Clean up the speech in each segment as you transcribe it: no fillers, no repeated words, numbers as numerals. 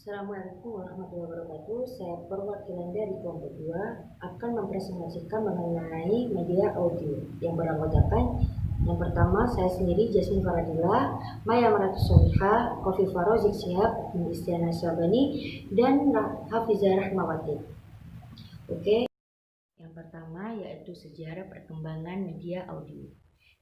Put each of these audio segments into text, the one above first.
Assalamualaikum warahmatullahi wabarakatuh. Saya perwakilan dari kelompok 2 akan mempresentasikan mengenai media audio yang beranggotakan yang pertama saya sendiri Jasmine Faradila, Maya Maratus Soliha, Khofifah Rozik Syihab, Istiana Syabani, dan Hafizah Rahmawati. Oke, yang pertama yaitu sejarah perkembangan media audio.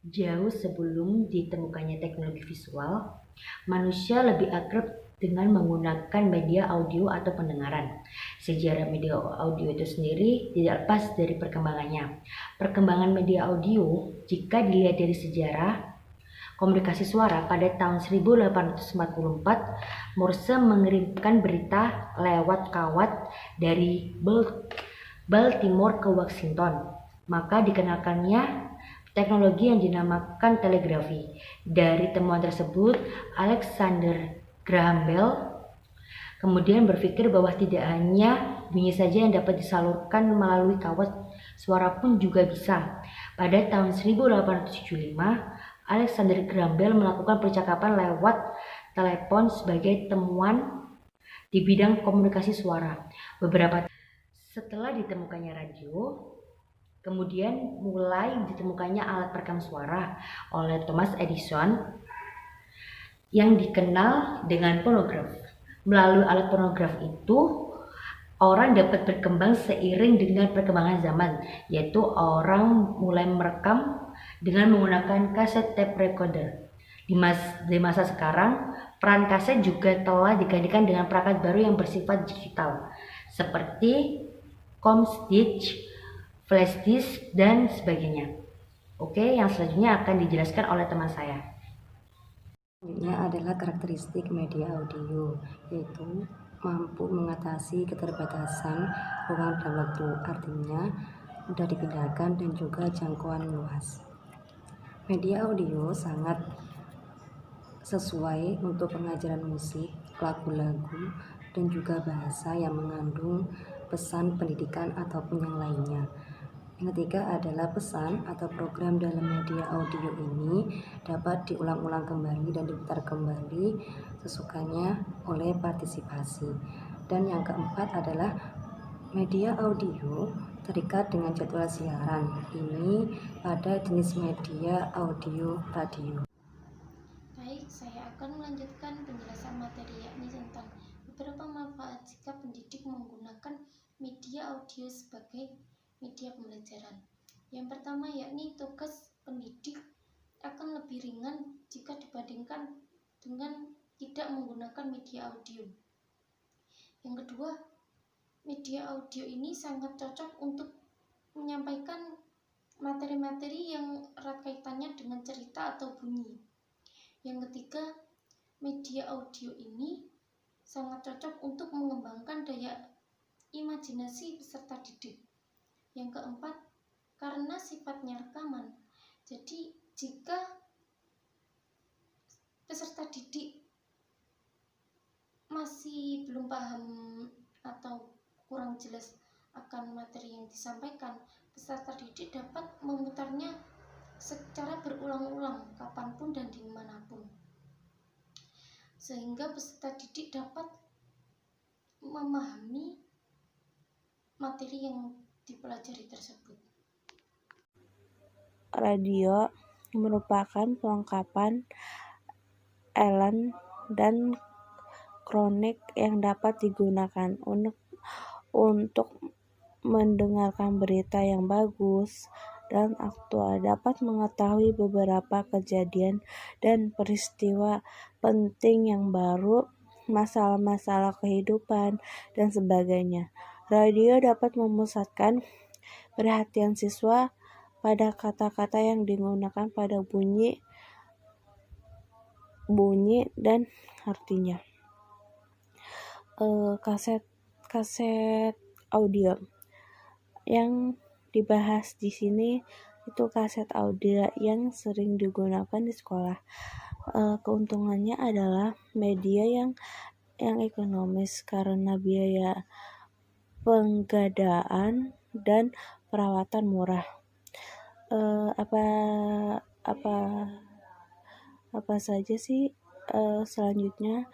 Jauh sebelum ditemukannya teknologi visual, manusia lebih akrab dengan menggunakan media audio atau pendengaran. Sejarah media audio itu sendiri tidak lepas dari perkembangannya. Perkembangan media audio, jika dilihat dari sejarah komunikasi suara, pada tahun 1844, Morse mengirimkan berita lewat kawat dari Baltimore ke Washington. Maka dikenalkannya teknologi yang dinamakan telegrafi. Dari temuan tersebut, Alexander Graham Bell kemudian berpikir bahwa tidak hanya bunyi saja yang dapat disalurkan melalui kawat, suara pun juga bisa. Pada tahun 1875, Alexander Graham Bell melakukan percakapan lewat telepon sebagai temuan di bidang komunikasi suara. Beberapa setelah ditemukannya radio, kemudian mulai ditemukannya alat perekam suara oleh Thomas Edison yang dikenal dengan fonograf. Melalui alat fonograf itu, orang dapat berkembang seiring dengan perkembangan zaman, yaitu orang mulai merekam dengan menggunakan kaset tape recorder. Di masa sekarang, peran kaset juga telah digantikan dengan perangkat baru yang bersifat digital, seperti ComStage, flash disk, dan sebagainya. Oke, yang selanjutnya akan dijelaskan oleh teman saya. Selanjutnya adalah karakteristik media audio, yaitu mampu mengatasi keterbatasan ruang dan waktu, artinya mudah dipindahkan dan juga jangkauan luas. Media audio sangat sesuai untuk pengajaran musik, lagu-lagu, dan juga bahasa yang mengandung pesan pendidikan ataupun yang lainnya. Yang ketiga adalah pesan atau program dalam media audio ini dapat diulang-ulang kembali dan diputar kembali sesukanya oleh partisipasi. Dan yang keempat adalah media audio terikat dengan jadwal siaran. Ini pada jenis media audio radio. Baik, saya akan melanjutkan penjelasan materi yakni tentang beberapa manfaat jika pendidik menggunakan media audio sebagai media pembelajaran. Yang pertama yakni tugas pendidik akan lebih ringan jika dibandingkan dengan tidak menggunakan media audio. Yang kedua, media audio ini sangat cocok untuk menyampaikan materi-materi yang erat kaitannya dengan cerita atau bunyi. Yang ketiga, media audio ini sangat cocok untuk mengembangkan daya imajinasi peserta didik. Yang keempat, karena sifatnya rekaman, jadi jika peserta didik masih belum paham atau kurang jelas akan materi yang disampaikan, peserta didik dapat memutarnya secara berulang-ulang kapanpun dan dimanapun, sehingga peserta didik dapat memahami materi yang dipelajari tersebut. Radio merupakan kelengkapan elan dan kronik yang dapat digunakan untuk mendengarkan berita yang bagus dan aktual, dapat mengetahui beberapa kejadian dan peristiwa penting yang baru, masalah-masalah kehidupan, dan sebagainya. Radio dapat memusatkan perhatian siswa pada kata-kata yang digunakan pada bunyi dan artinya. Kaset audio yang dibahas di sini itu kaset audio yang sering digunakan di sekolah. Keuntungannya adalah media yang ekonomis karena biaya penggadaan dan perawatan murah. Apa saja sih selanjutnya,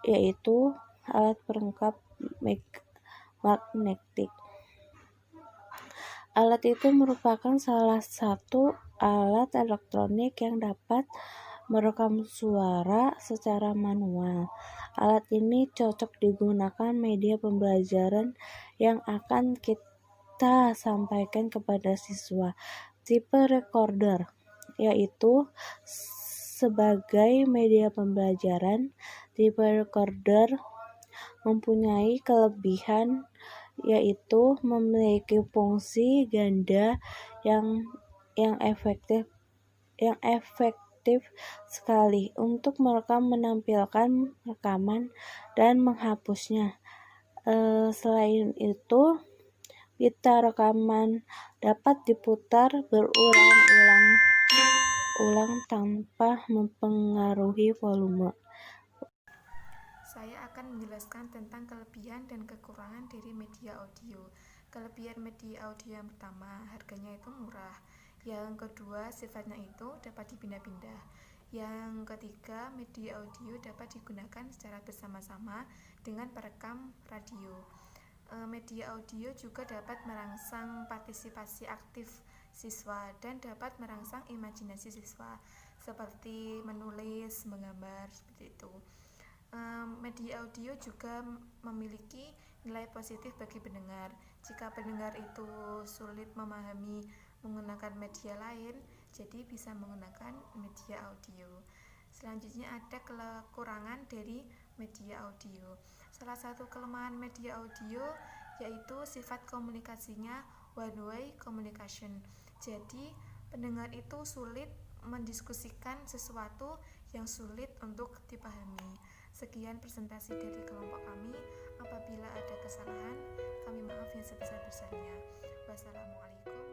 yaitu alat pelengkap magnetik. Alat itu merupakan salah satu alat elektronik yang dapat merekam suara secara manual. Alat ini cocok digunakan media pembelajaran yang akan kita sampaikan kepada siswa. Tipe recorder yaitu sebagai media pembelajaran. Tipe recorder mempunyai kelebihan yaitu memiliki fungsi ganda yang efektif sekali untuk merekam, menampilkan rekaman, dan menghapusnya. Selain itu, pita rekaman dapat diputar berulang-ulang tanpa mempengaruhi volume. Saya akan menjelaskan tentang kelebihan dan kekurangan dari media audio. Kelebihan media audio yang pertama, harganya itu murah. Yang kedua, sifatnya itu dapat dipindah-pindah. Yang ketiga, media audio dapat digunakan secara bersama-sama dengan perekam radio. Media audio juga dapat merangsang partisipasi aktif siswa dan dapat merangsang imajinasi siswa, seperti menulis, menggambar, seperti itu. Media audio juga memiliki nilai positif bagi pendengar. Jika pendengar itu sulit memahami menggunakan media lain, jadi bisa menggunakan media audio. Selanjutnya ada kekurangan dari media audio. Salah satu kelemahan media audio yaitu sifat komunikasinya one way communication. Jadi pendengar itu sulit mendiskusikan sesuatu yang sulit untuk dipahami. Sekian presentasi dari kelompok kami. Apabila ada kesalahan, kami maaf yang sebesar-besarnya. Wassalamualaikum.